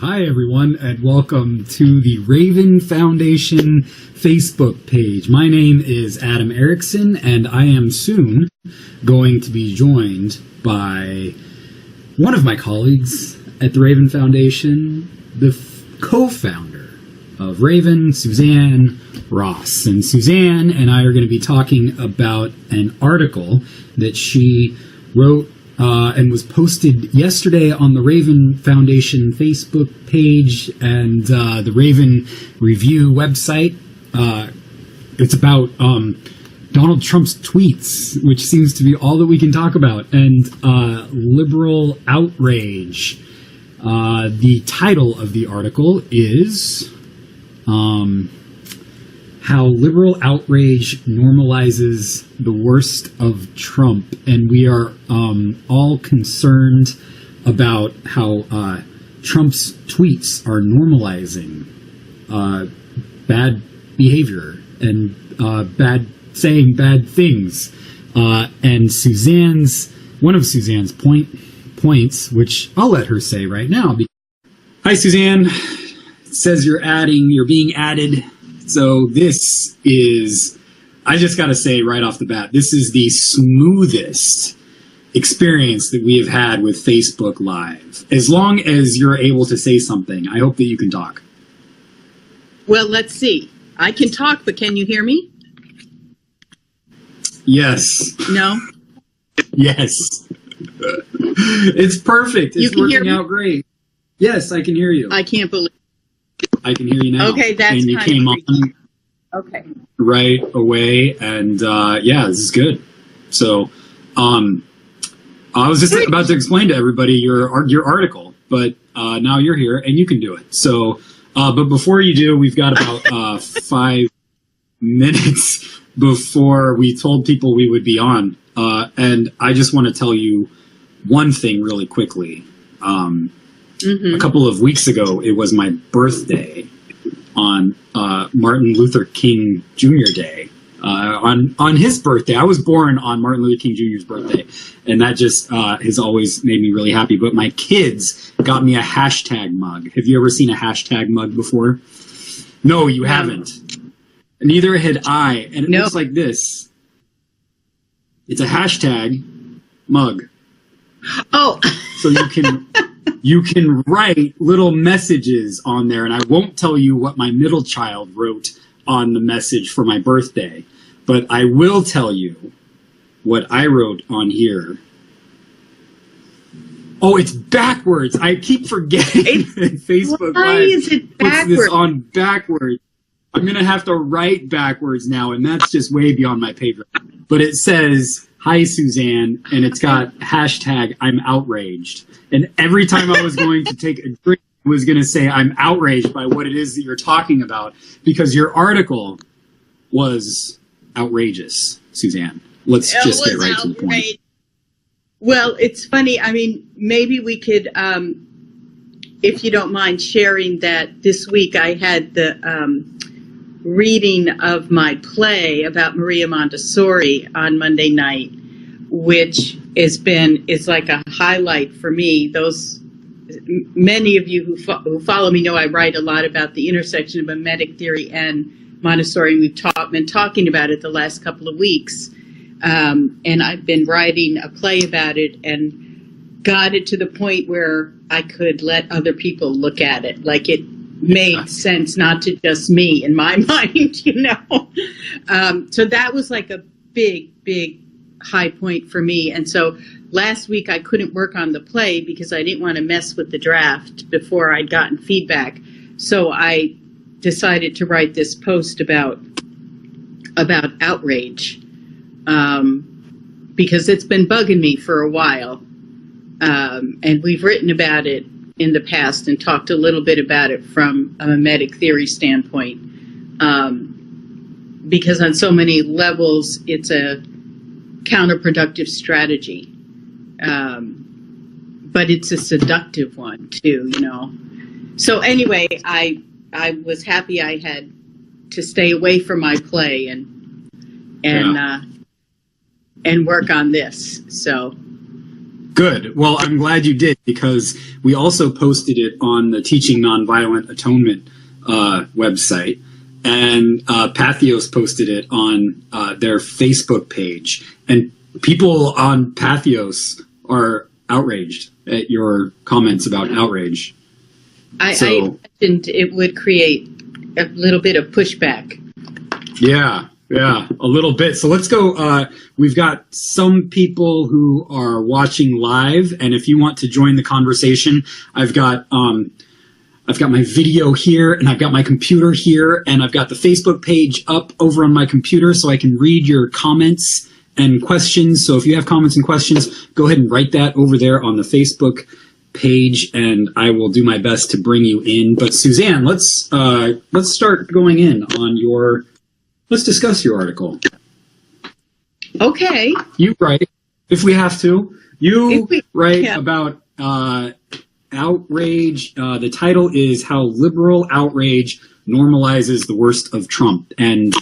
Hi, everyone, and welcome to the Raven Foundation Facebook page. My name is Adam Erickson, and I am soon going to be joined by one of my colleagues at the Raven Foundation, the co-founder of Raven, Suzanne Ross. And Suzanne and I are going to be talking about an article that she wrote and was posted yesterday on the Raven Foundation Facebook page and the Raven Review website. It's about Donald Trump's tweets, which seems to be all that we can talk about, and liberal outrage. The title of the article is How Liberal Outrage Normalizes the Worst of Trump. And we are all concerned about how Trump's tweets are normalizing bad behavior and saying bad things. And one of Suzanne's points, which I'll let her say right now. Hi, Suzanne. It says you're being added. So this is, I just got to say right off the bat, this is the smoothest experience that we have had with Facebook Live. As long as you're able to say something, I hope that you can talk. Well, let's see. I can talk, but can you hear me? Yes. No? Yes. It's perfect. It's working out great. Yes, I can hear you. I can't believe I can hear you now. Okay, that's and you came on right away, and this is good. So, I was just about to explain to everybody your article, but now you're here and you can do it. So, but before you do, we've got about 5 minutes before we told people we would be on, and I just want to tell you one thing really quickly. A couple of weeks ago, it was my birthday on Martin Luther King Jr. Day. On his birthday, I was born on Martin Luther King Jr.'s birthday, and that just has always made me really happy. But my kids got me a hashtag mug. Have you ever seen a hashtag mug before? No, you haven't. Neither had I, and it looks like this. It's a hashtag mug. Oh, so you can write little messages on there, and I won't tell you what my middle child wrote on the message for my birthday, but I will tell you what I wrote on here. Oh, it's backwards. I keep forgetting that Facebook Live puts this on backwards. I'm going to have to write backwards now, and that's just way beyond my pay grade. But it says, "Hi, Suzanne," and it's got hashtag I'm outraged. And every time I was going to take a drink, I was going to say I'm outraged by what it is that you're talking about, because your article was outrageous, Suzanne. Let's just get right to the point. Well, it's funny. I mean, maybe we could, if you don't mind sharing that this week I had the reading of my play about Maria Montessori on Monday night, which is like a highlight for me. Many of you who follow me know I write a lot about the intersection of mimetic theory and Montessori, and we've been talking about it the last couple of weeks. And I've been writing a play about it and got it to the point where I could let other people look at it. Like it made sense, not to just me in my mind, you know. So that was like a big high point for me. And so last week I couldn't work on the play because I didn't want to mess with the draft before I'd gotten feedback. So I decided to write this post about outrage, because it's been bugging me for a while. And we've written about it in the past and talked a little bit about it from a mimetic theory standpoint, because on so many levels it's a counterproductive strategy, but it's a seductive one too, you know. So anyway, I was happy I had to stay away from my play and work on this. So Good. Well, I'm glad you did, because we also posted it on the Teaching Nonviolent Atonement website, and Pathos posted it on their Facebook page, and people on Pathos are outraged at your comments about outrage. I imagined it would create a little bit of pushback. Yeah, a little bit. So let's go. We've got some people who are watching live, and if you want to join the conversation, I've got my video here, and I've got my computer here, and I've got the Facebook page up over on my computer, so I can read your comments and questions. So if you have comments and questions, go ahead and write that over there on the Facebook page, and I will do my best to bring you in. But Suzanne, let's start going in on your. Let's discuss your article. Okay. You write, if we have to. You write about outrage. The title is "How Liberal Outrage Normalizes the Worst of Trump," and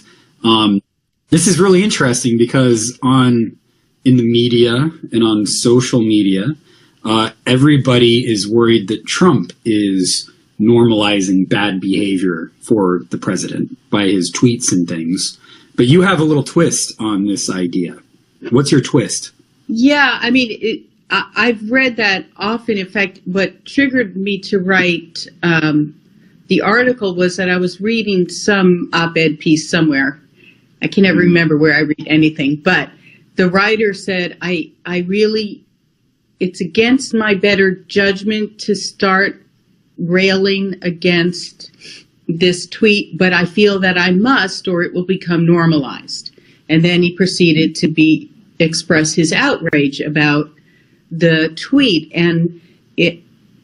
this is really interesting because in the media and on social media, everybody is worried that Trump is normalizing bad behavior for the president by his tweets and things. But you have a little twist on this idea. What's your twist? Yeah, I mean, I've read that often. In fact, what triggered me to write the article was that I was reading some op-ed piece somewhere. I can never remember where I read anything, but the writer said, I really, it's against my better judgment to start railing against this tweet, but I feel that I must, or it will become normalized. And then he proceeded to express his outrage about the tweet, and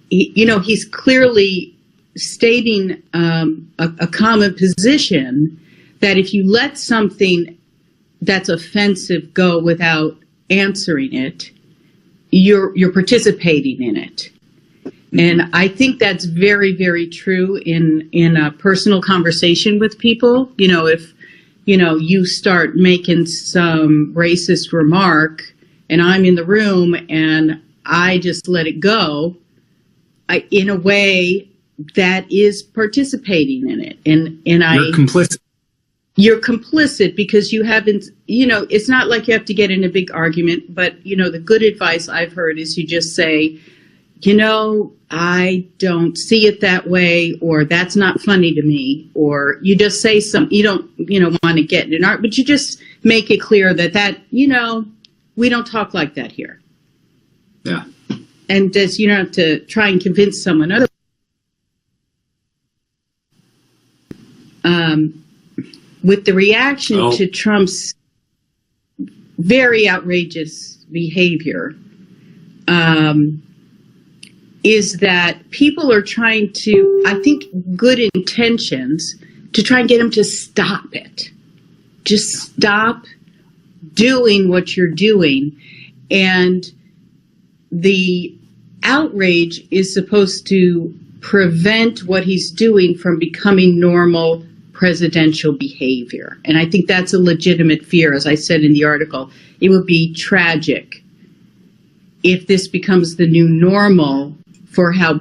he's clearly stating a common position that if you let something that's offensive go without answering it, you're participating in it. And I think that's very, very true in a personal conversation with people. If, you start making some racist remark and I'm in the room and I just let it go, in a way that is participating in it. And You're complicit. You're complicit because you haven't, it's not like you have to get in a big argument, but, the good advice I've heard is you just say, I don't see it that way, or that's not funny to me, or you just say something. You don't, want to get in an argument, but you just make it clear that, we don't talk like that here. Yeah. And you don't have to try and convince someone otherwise. With the reaction to Trump's very outrageous behavior, is that people are trying to, I think, good intentions to try and get him to stop it. Just stop doing what you're doing. And the outrage is supposed to prevent what he's doing from becoming normal presidential behavior. And I think that's a legitimate fear. As I said in the article, it would be tragic if this becomes the new normal for how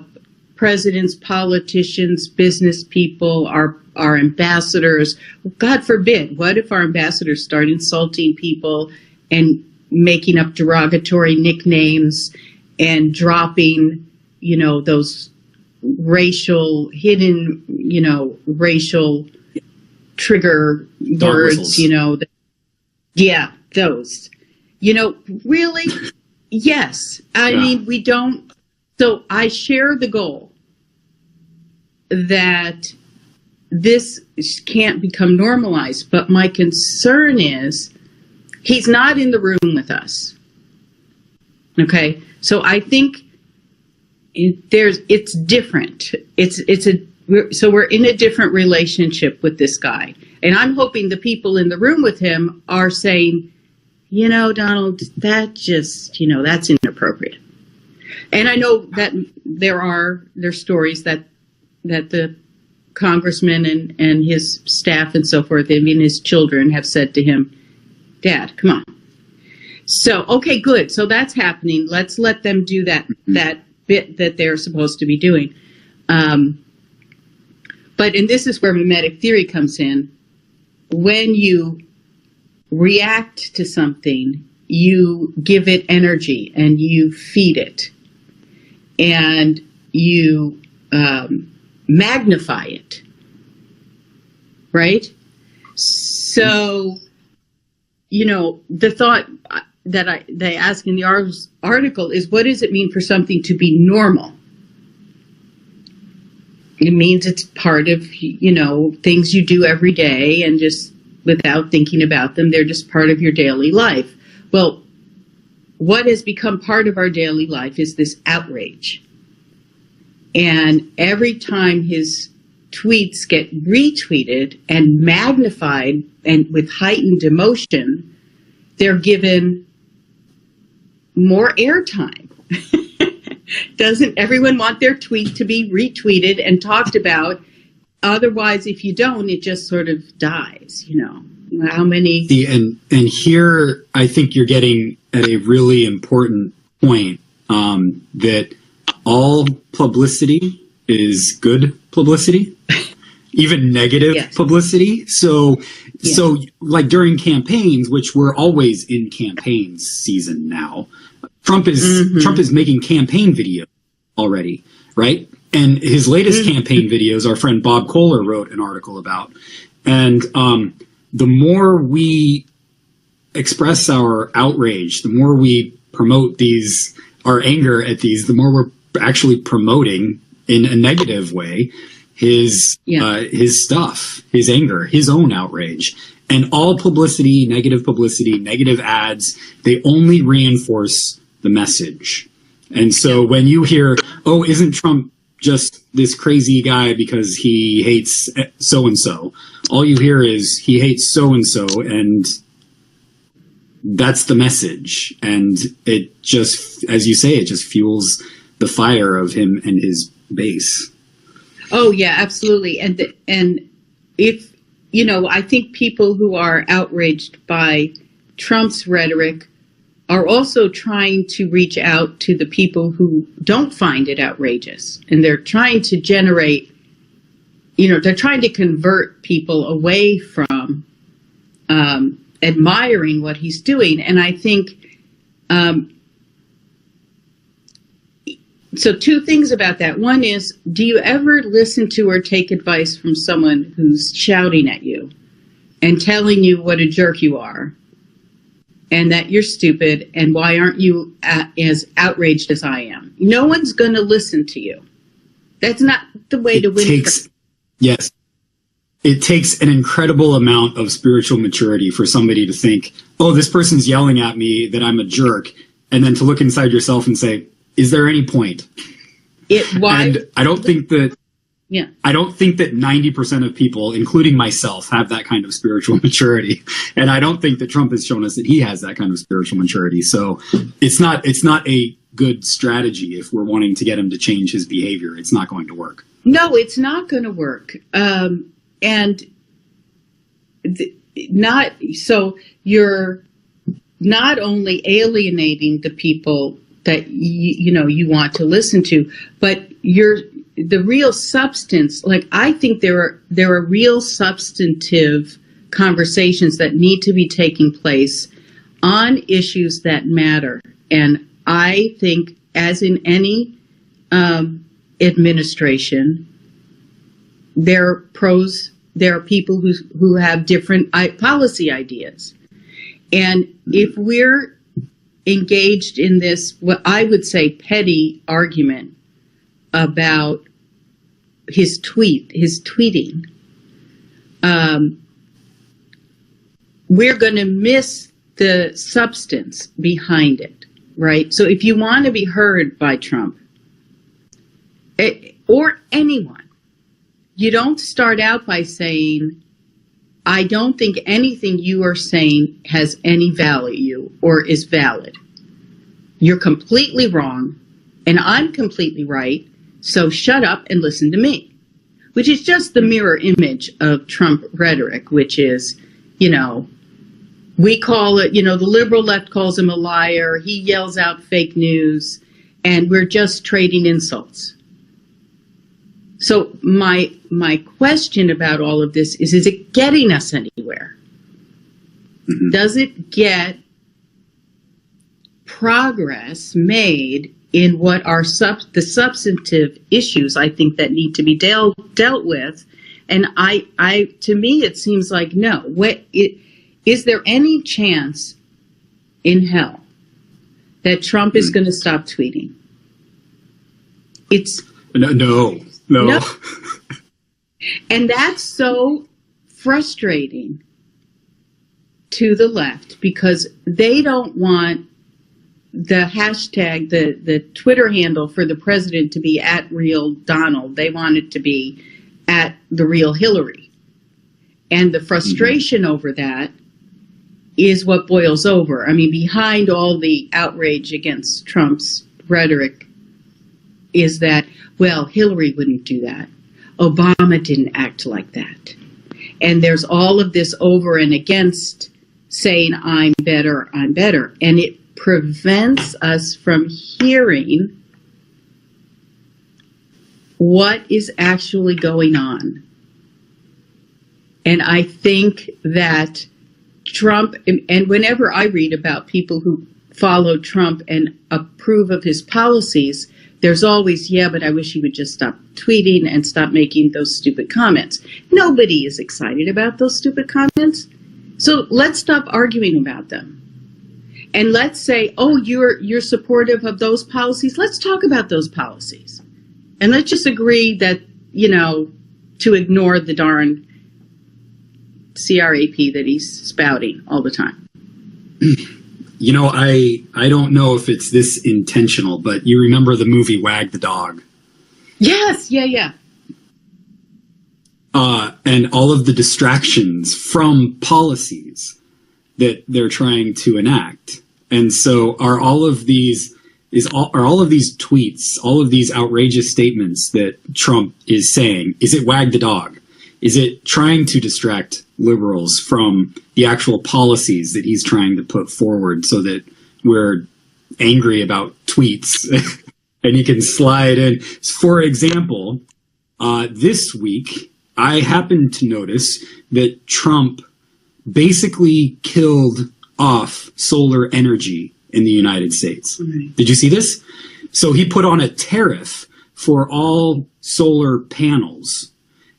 presidents, politicians, business people, our ambassadors, God forbid, what if our ambassadors start insulting people and making up derogatory nicknames and dropping, those racial, hidden, racial trigger words, those. Really? Yes. I mean, we don't. So I share the goal that this can't become normalized, but my concern is he's not in the room with us. Okay, so I think it's different. So we're in a different relationship with this guy, and I'm hoping the people in the room with him are saying, Donald, that just, that's inappropriate. And I know that there's stories that the congressman and his staff and so forth, his children have said to him, Dad, come on. So, okay, good. So that's happening. Let's let them do that bit that they're supposed to be doing. But, and this is where mimetic theory comes in. When you react to something, you give it energy and you feed it. And you magnify it. Right? So, you know, the thought that they ask in the article is, what does it mean for something to be normal? It means it's part of, you know, things you do every day, and just without thinking about them, they're just part of your daily life. Well, what has become part of our daily life is this outrage. And every time his tweets get retweeted and magnified and with heightened emotion, they're given more airtime. Doesn't everyone want their tweet to be retweeted and talked about? Otherwise, if you don't, it just sort of dies, you know. How many? And here, I think you're getting at a really important point, that all publicity is good publicity, even negative Yes. publicity. So like during campaigns, which we're always in campaign season now, Trump is making campaign videos already, right? And his latest campaign videos, our friend Bob Kohler wrote an article about. And the more we express our outrage, the more we promote our anger at these, the more we're actually promoting in a negative way his stuff, his anger, his own outrage. And all publicity, negative ads, they only reinforce the message. And so when you hear, oh, isn't Trump just this crazy guy because he hates so-and-so? All you hear is he hates so-and-so, and that's the message. And it just, as you say, it just fuels the fire of him and his base. Oh, yeah, absolutely. And if, you know, I think people who are outraged by Trump's rhetoric are also trying to reach out to the people who don't find it outrageous. And they're trying to generate, you know, they're trying to convert people away from admiring what he's doing. And I think, so two things about that. One is, do you ever listen to or take advice from someone who's shouting at you and telling you what a jerk you are, and that you're stupid, and why aren't you as outraged as I am? No one's going to listen to you. That's not the way to win. Yes. It takes an incredible amount of spiritual maturity for somebody to think, oh, this person's yelling at me that I'm a jerk, and then to look inside yourself and say, is there any point? And I don't think that 90% of people, including myself, have that kind of spiritual maturity. And I don't think that Trump has shown us that he has that kind of spiritual maturity. So it's not a good strategy if we're wanting to get him to change his behavior. It's not going to work. No, it's not going to work. So you're not only alienating the people that you want to listen to, but the real substance. Like, I think there are real substantive conversations that need to be taking place on issues that matter. And I think, as in any administration, there are pros. There are people who have different policy ideas, and if we're engaged in this, what I would say, petty argument about his tweeting, we're going to miss the substance behind it, right? So if you want to be heard by Trump, or anyone, you don't start out by saying, I don't think anything you are saying has any value or is valid. You're completely wrong, and I'm completely right, so shut up and listen to me. Which is just the mirror image of Trump rhetoric, which is, We call it, the liberal left calls him a liar. He yells out fake news, and we're just trading insults. So my question about all of this is it getting us anywhere? Mm-hmm. Does it get progress made in what are the substantive issues, I think, that need to be dealt with? And to me, it seems like no. Is there any chance in hell that Trump is going to stop tweeting? It's no. And that's so frustrating to the left, because they don't want the hashtag, the Twitter handle for the president to be @RealDonald. They want it to be @TheRealHillary. And the frustration over that is what boils over. I mean, behind all the outrage against Trump's rhetoric is that, well, Hillary wouldn't do that. Obama didn't act like that. And there's all of this over and against saying, I'm better. And it prevents us from hearing what is actually going on. And I think that Trump, and whenever I read about people who follow Trump and approve of his policies, there's always, yeah, but I wish he would just stop tweeting and stop making those stupid comments. Nobody is excited about those stupid comments. So let's stop arguing about them. And let's say, oh, you're supportive of those policies. Let's talk about those policies. And let's just agree that, to ignore the darn CRAP that he's spouting all the time. I don't know if it's this intentional, but you remember the movie Wag the Dog? Yes, yeah. And all of the distractions from policies that they're trying to enact. And so are all of these tweets, all of these outrageous statements that Trump is saying, is it Wag the Dog? Is it trying to distract liberals from the actual policies that he's trying to put forward so that we're angry about tweets and you can slide in? For example, this week, I happened to notice that Trump basically killed off solar energy in the United States. Mm-hmm. Did you see this? So he put on a tariff for all solar panels.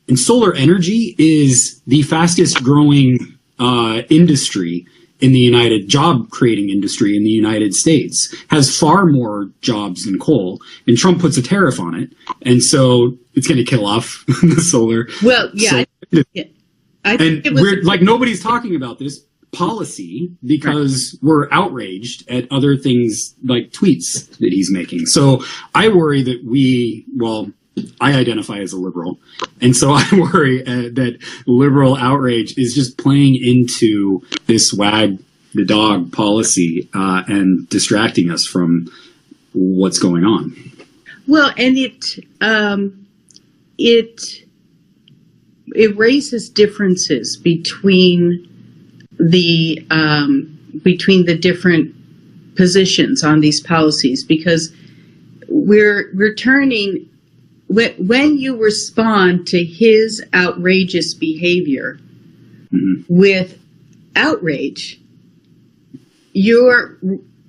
And solar energy is the fastest growing industry in the job creating industry in the United States, has far more jobs than coal, and Trump puts a tariff on it. And so it's going to kill off the solar. Well, yeah. I think we're like, nobody's talking about this policy because we're outraged at other things like tweets that he's making. So I worry that I identify as a liberal, and so I worry that liberal outrage is just playing into this wag the dog policy and distracting us from what's going on. Well, and it erases differences between the different positions on these policies, because we're turning. When you respond to his outrageous behavior with outrage, you're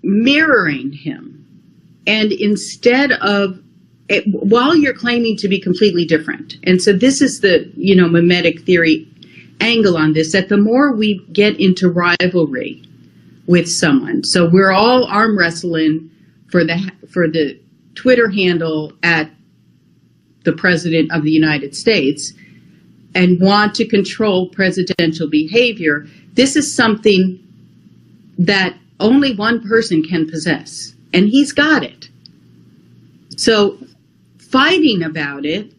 mirroring him. And instead of, while you're claiming to be completely different, and so this is the, mimetic theory angle on this, that the more we get into rivalry with someone, so we're all arm wrestling for the Twitter handle at the President of the United States and want to control presidential behavior, this is something that only one person can possess, and he's got it. So fighting about it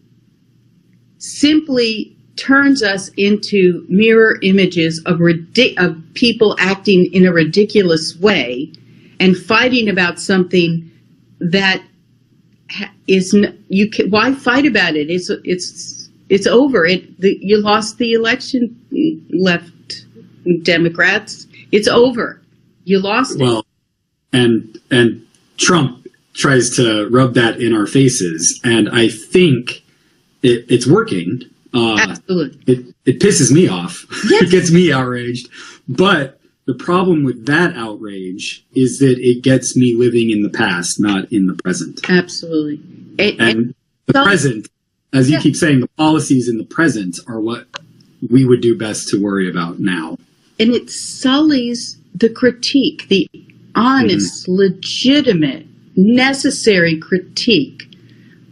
simply turns us into mirror images of people acting in a ridiculous way, and fighting about something that why fight about it? It's over. You lost the election, left Democrats. It's over. You lost it. Well, and Trump tries to rub that in our faces, and I think it's working. Absolutely. It pisses me off. Yes. It gets me outraged. But the problem with that outrage is that it gets me living in the past, not in the present. Absolutely. And the present, as you keep saying, the policies in the present are what we would do best to worry about now. And it sullies the critique, the honest, legitimate, necessary critique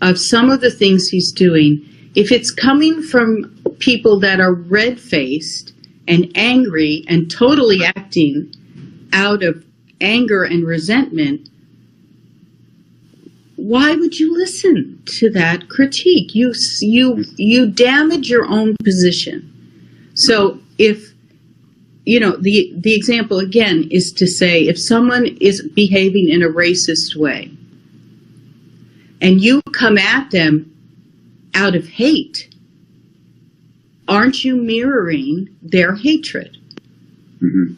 of some of the things he's doing. If it's coming from people that are red-faced and angry and totally acting out of anger and resentment, why would you listen to that critique? You damage your own position. So if, the example again is to say, if someone is behaving in a racist way and you come at them out of hate, aren't you mirroring their hatred? Mm-hmm.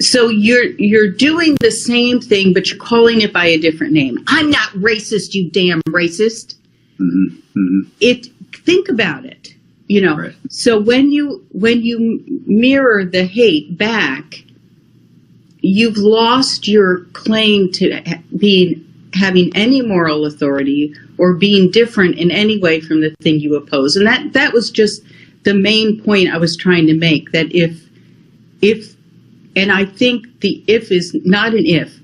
So you're doing the same thing, but you're calling it by a different name. I'm not racist, you damn racist. Mm-hmm. Mm-hmm. Think about it. Right. So when you mirror the hate back, you've lost your claim to having any moral authority or being different in any way from the thing you oppose. And that was just the main point I was trying to make, that if and I think the if is not an if,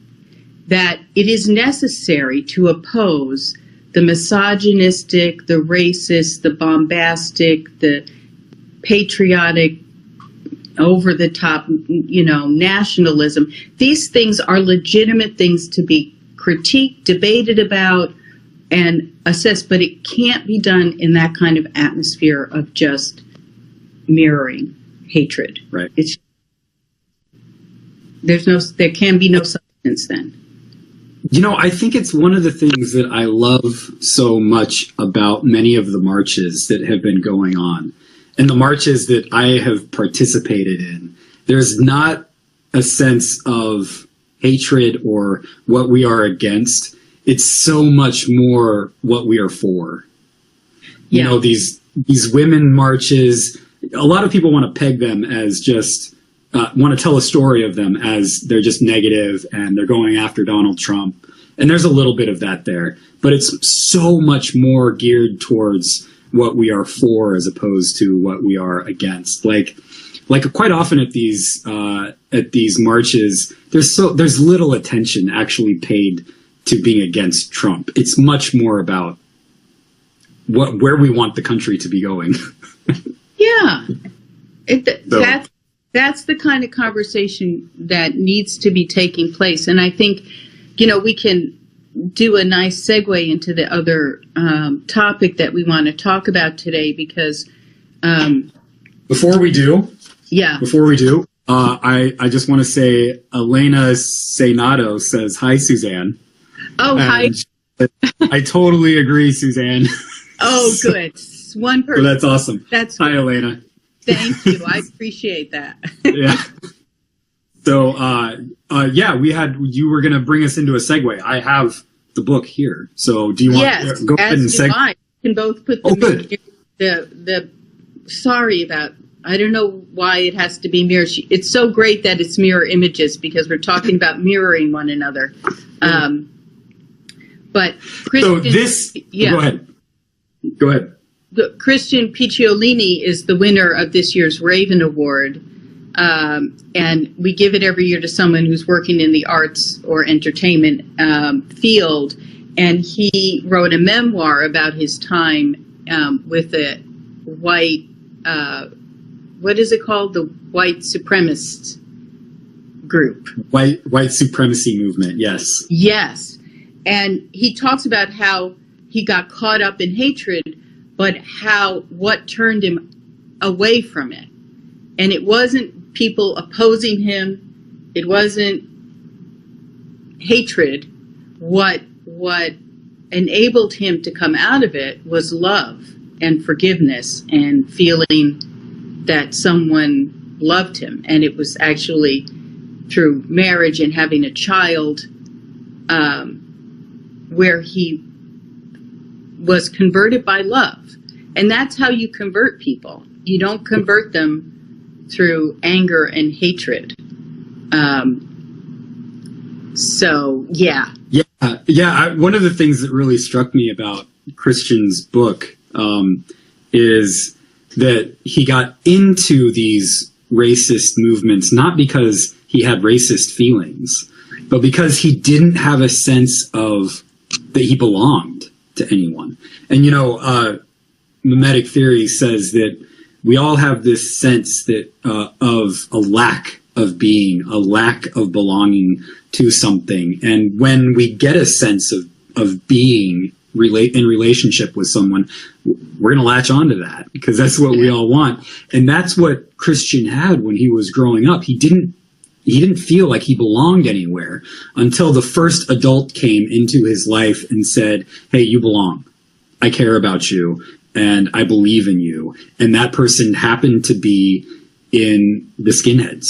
that it is necessary to oppose the misogynistic, the racist, the bombastic, the patriotic, over-the-top, nationalism. These things are legitimate things to be critiqued, debated about, and assessed, but it can't be done in that kind of atmosphere of just mirroring hatred. Right. There can be no substance then. I think it's one of the things that I love so much about many of the marches that have been going on, and the marches that I have participated in. There's not a sense of hatred or what we are against. It's so much more what we are for. Yeah. These women marches, a lot of people want to peg them as just want to tell a story of them as they're just negative and they're going after Donald Trump. And there's a little bit of that there, but it's so much more geared towards what we are for as opposed to what we are against. Like quite often at these marches, there's little attention actually paid to being against Trump. It's much more about where we want the country to be going. Yeah. That's the kind of conversation that needs to be taking place. And I think, we can do a nice segue into the other topic that we want to talk about today, because Before we do, I just want to say Elena Senato says, "Hi, Suzanne." Oh, and hi. I totally agree, Suzanne. Oh, good. One person. So that's awesome. Hi, Elena. Thank you. I appreciate that. Yeah. So, you were going to bring us into a segue. I have the book here. So do you want to go ahead and segue? I can both put them sorry about, I don't know why it has to be mirror. It's so great that it's mirror images because we're talking about mirroring one another. But Christian, Go ahead. Christian Picciolini is the winner of this year's Raven Award. And we give it every year to someone who's working in the arts or entertainment field. And he wrote a memoir about his time with a white, what is it called? The white supremacist group. White supremacy movement, yes. Yes. And he talks about how he got caught up in hatred, but what turned him away from it. And it wasn't people opposing him. It wasn't hatred. What enabled him to come out of it was love and forgiveness and feeling that someone loved him. And it was actually through marriage and having a child where he was converted by love. And that's how you convert people. You don't convert them through anger and hatred. So, yeah. One of the things that really struck me about Christian's book is that he got into these racist movements not because he had racist feelings, but because he didn't have a sense of that he belonged to anyone. And, mimetic theory says that we all have this sense that of a lack of being, a lack of belonging to something. And when we get a sense of being in relationship with someone, we're going to latch onto that because that's what we all want. And that's what Christian had when he was growing up. He didn't feel like he belonged anywhere until the first adult came into his life and said, hey, you belong. I care about you and I believe in you. And that person happened to be in the Skinheads.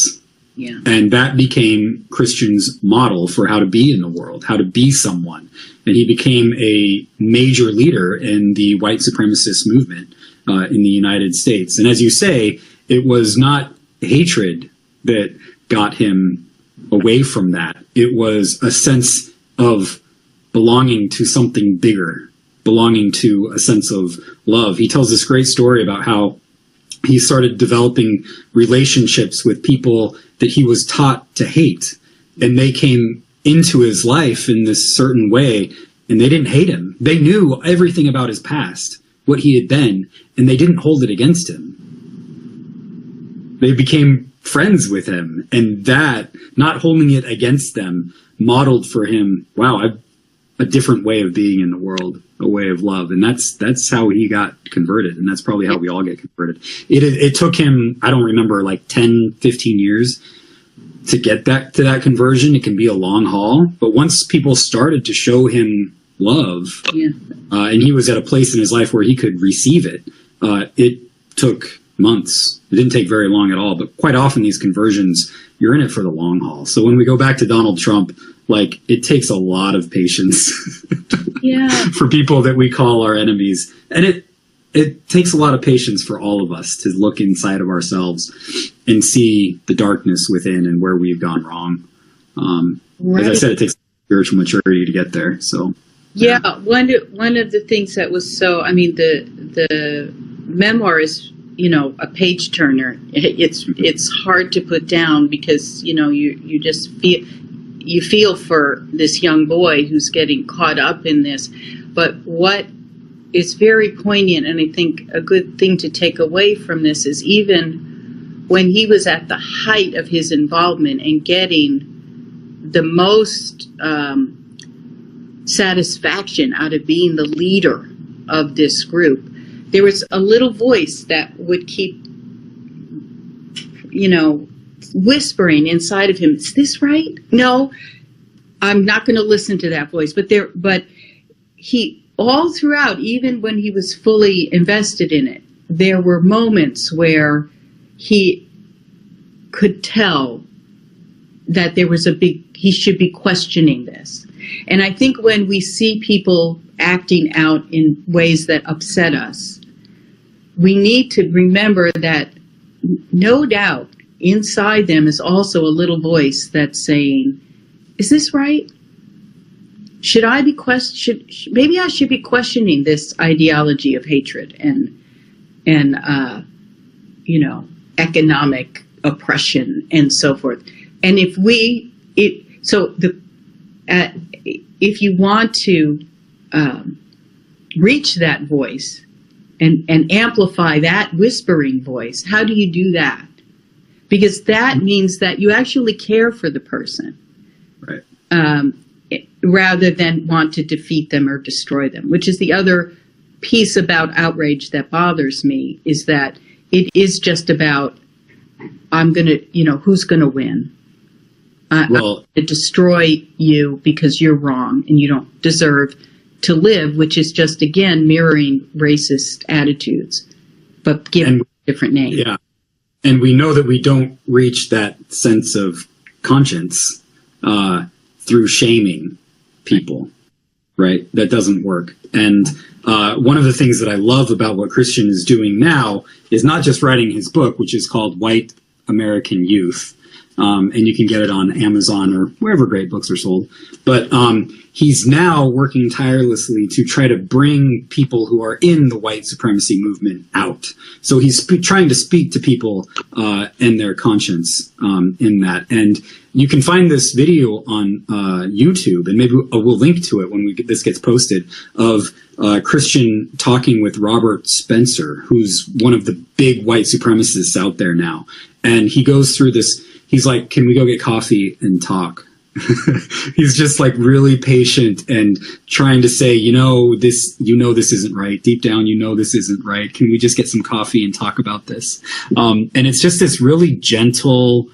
Yeah. And that became Christian's model for how to be in the world, how to be someone. And he became a major leader in the white supremacist movement in the United States. And as you say, it was not hatred that got him away from that. It was a sense of belonging to something bigger, belonging to a sense of love. He tells this great story about how he started developing relationships with people that he was taught to hate. And they came into his life in this certain way, and they didn't hate him. They knew everything about his past, what he had been, and they didn't hold it against him. They became friends with him, and that, not holding it against them, modeled for him, wow, a different way of being in the world, a way of love. And that's how he got converted, and that's probably how we all get converted. It took him, I don't remember, like 10, 15 years to get back to that conversion. It can be a long haul, but once people started to show him love, and he was at a place in his life where he could receive it, it took months. It didn't take very long at all, but quite often these conversions, you're in it for the long haul. So when we go back to Donald Trump, like, it takes a lot of patience for people that we call our enemies. And it takes a lot of patience for all of us to look inside of ourselves and see the darkness within and where we've gone wrong. As I said, it takes spiritual maturity to get there. So one of the things that was so, I mean, the memoir is, a page turner. It's hard to put down because, you just feel for this young boy who's getting caught up in this. But what is very poignant, and I think a good thing to take away from this, is even when he was at the height of his involvement and getting the most satisfaction out of being the leader of this group, there was a little voice that would keep, whispering inside of him, is this right? No, I'm not going to listen to that voice. But he, all throughout, even when he was fully invested in it, there were moments where he could tell that there was he should be questioning this. And I think when we see people acting out in ways that upset us, we need to remember that no doubt inside them is also a little voice that's saying, is this right? Should I be maybe I should be questioning this ideology of hatred and economic oppression and so forth. And if you want to reach that voice and amplify that whispering voice, how do you do that? Because that means that you actually care for the person, right? Rather than want to defeat them or destroy them, which is the other piece about Outrage that bothers me, is that it is just about, I'm going to, who's going to win? I'm going to destroy you because you're wrong and you don't deserve to live, which is just, again, mirroring racist attitudes, but given a different name. Yeah. And we know that we don't reach that sense of conscience through shaming people, right? That doesn't work. And one of the things that I love about what Christian is doing now is not just writing his book, which is called White American Youth, and you can get it on Amazon or wherever great books are sold. But he's now working tirelessly to try to bring people who are in the white supremacy movement out. So he's trying to speak to people and their conscience in that. And you can find this video on YouTube, and maybe we'll link to it when this gets posted, of Christian talking with Robert Spencer, who's one of the big white supremacists out there now. And he goes through this. He's like, can we go get coffee and talk? He's just like really patient and trying to say, this isn't right. Deep down, this isn't right. Can we just get some coffee and talk about this? And it's just this really gentle,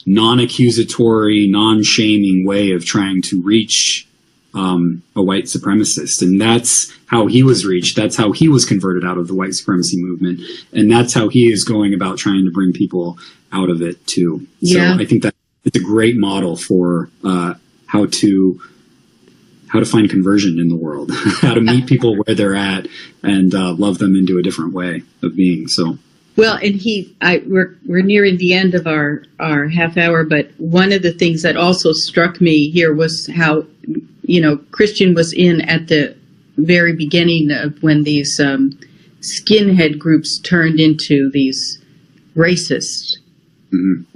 non-accusatory, non-shaming way of trying to reach a white supremacist. And that's how he was reached. That's how he was converted out of the white supremacy movement. And that's how he is going about trying to bring people out of it too. Yeah. So I think that it's a great model for how to find conversion in the world, how to meet people where they're at and love them into a different way of being. So. Well, and we're nearing the end of our half hour, but one of the things that also struck me here was how, Christian was in at the very beginning of when these skinhead groups turned into these racist,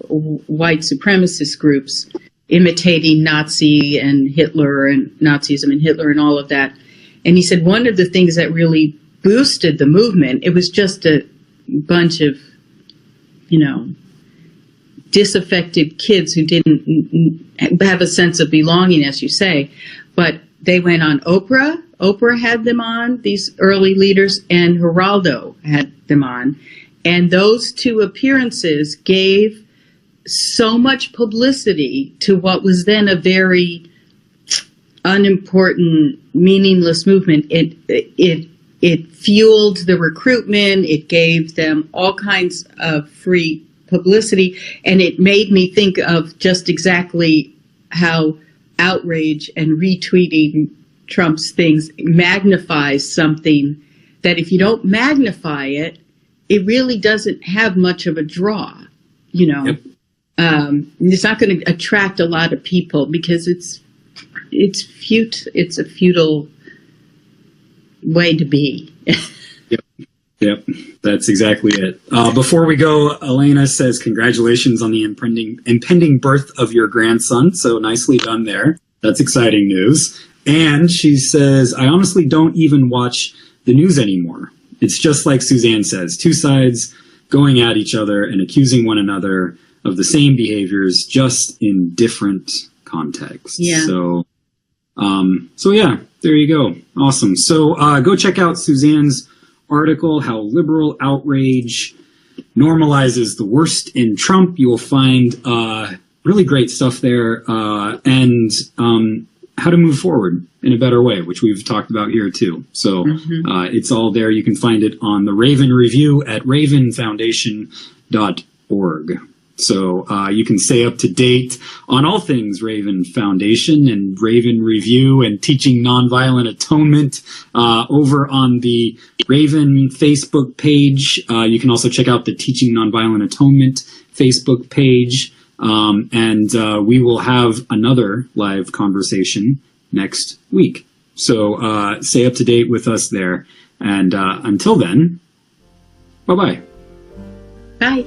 white supremacist groups, imitating Nazi and Hitler and Nazism and Hitler and all of that. And he said one of the things that really boosted the movement, it was just a bunch of, disaffected kids who didn't have a sense of belonging, as you say. But they went on Oprah. Oprah had them on, these early leaders, and Geraldo had them on. And those two appearances gave so much publicity to what was then a very unimportant, meaningless movement. It fueled the recruitment. It gave them all kinds of free publicity. And it made me think of just exactly how outrage and retweeting Trump's things magnifies something that if you don't magnify it, it really doesn't have much of a draw, Yep. It's not going to attract a lot of people because it's a futile way to be. Yep, that's exactly it. Before we go, Elena says congratulations on the impending birth of your grandson. So nicely done there. That's exciting news. And she says, I honestly don't even watch the news anymore. It's just like Suzanne says, two sides going at each other and accusing one another of the same behaviors, just in different contexts. Yeah. So yeah, there you go. Awesome. So go check out Suzanne's article, How Liberal Outrage Normalizes the Worst in Trump. You will find really great stuff there, and how to move forward in a better way, which we've talked about here too. So it's all there. You can find it on the Raven Review at ravenfoundation.org. So you can stay up to date on all things Raven Foundation and Raven Review and Teaching Nonviolent Atonement over on the Raven Facebook page. You can also check out the Teaching Nonviolent Atonement Facebook page. And we will have another live conversation next week. So stay up to date with us there. And until then, bye-bye. Bye.